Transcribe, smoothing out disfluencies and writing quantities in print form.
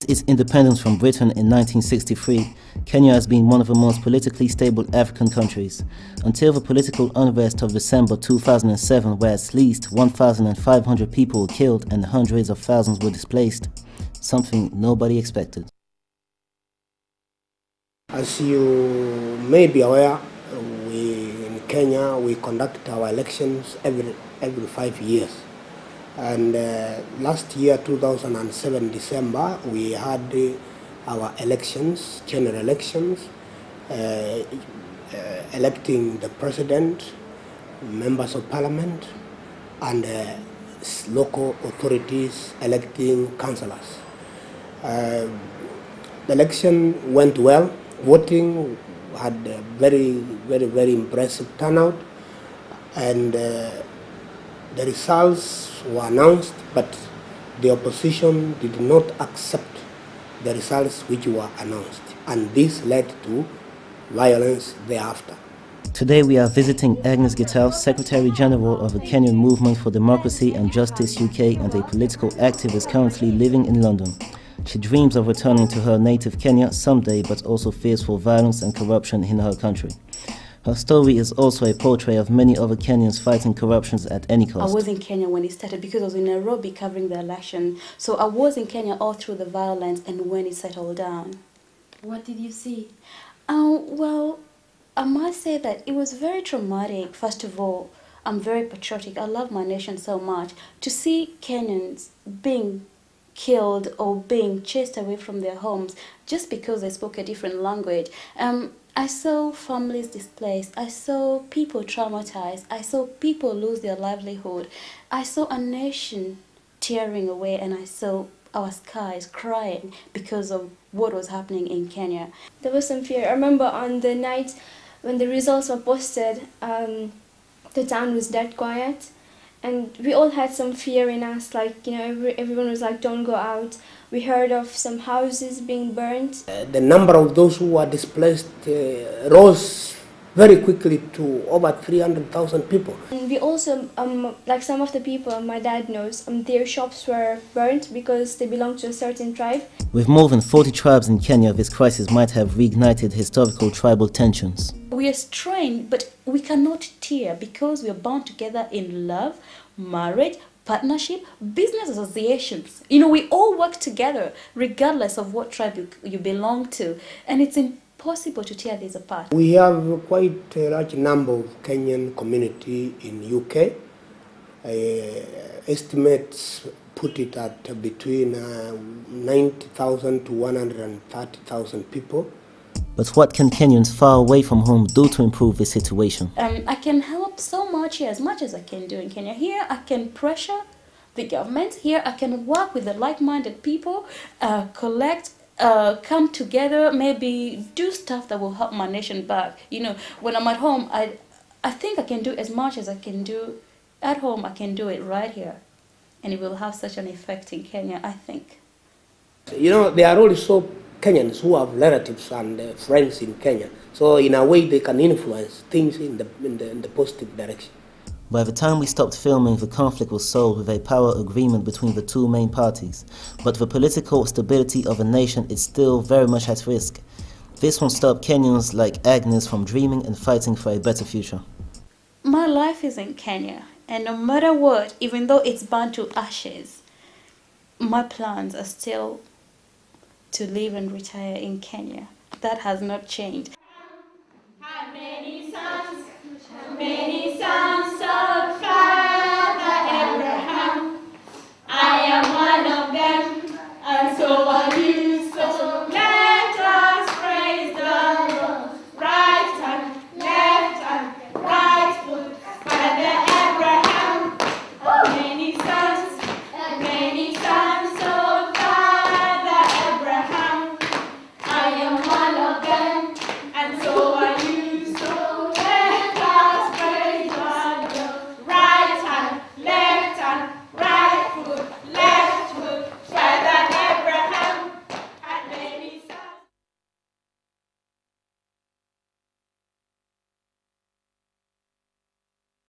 its independence from Britain in 1963, Kenya has been one of the most politically stable African countries, until the political unrest of December 2007, where at least 1,500 people were killed and hundreds of thousands were displaced, something nobody expected. As you may be aware, in Kenya we conduct our elections every 5 years. And last year, 2007 December, we had our elections, general elections, electing the president, members of parliament, and local authorities electing councillors. The election went well. Voting had a very impressive turnout, and the results were announced, but the opposition did not accept the results which were announced, and this led to violence thereafter. Today we are visiting Agnes Gitau, Secretary General of the Kenyan Movement for Democracy and Justice UK and a political activist currently living in London. She dreams of returning to her native Kenya someday, but also fears for violence and corruption in her country. Her story is also a portrait of many other Kenyans fighting corruptions at any cost. I was in Kenya when it started because I was in Nairobi covering the election. So I was in Kenya all through the violence and when it settled down. What did you see? Well, I must say that it was very traumatic. First of all, I'm very patriotic. I love my nation so much. To see Kenyans being killed or being chased away from their homes just because they spoke a different language. I saw families displaced, I saw people traumatized, I saw people lose their livelihood, I saw a nation tearing away, and I saw our skies crying because of what was happening in Kenya. There was some fear. I remember on the night when the results were posted, the town was dead quiet, and we all had some fear in us, like, you know, everyone was like, don't go out. We heard of some houses being burnt. The number of those who were displaced rose very quickly to over 300,000 people. And we also, like some of the people my dad knows, their shops were burnt because they belong to a certain tribe. With more than 40 tribes in Kenya, this crisis might have reignited historical tribal tensions. We are strained, but we cannot tear because we are bound together in love, marriage, partnership, business associations. You know, we all work together regardless of what tribe you belong to, and it's impossible to tear this apart. We have quite a large number of Kenyan community in UK. Estimates put it at between 90,000 to 130,000 people. But what can Kenyans far away from home do to improve this situation? I can help so much here, as much as I can do in Kenya. Here I can pressure the government. Here I can work with the like-minded people, come together, maybe do stuff that will help my nation back. You know, when I'm at home, I think I can do as much as I can do at home. I can do it right here. And it will have such an effect in Kenya, I think. You know, there are also Kenyans who have relatives and friends in Kenya. So in a way they can influence things in the positive direction. By the time we stopped filming, the conflict was solved with a power agreement between the two main parties. But the political stability of a nation is still very much at risk. This won't stop Kenyans like Agnes from dreaming and fighting for a better future. My life is in Kenya, and no matter what, even though it's burned to ashes, my plans are still to live and retire in Kenya. That has not changed.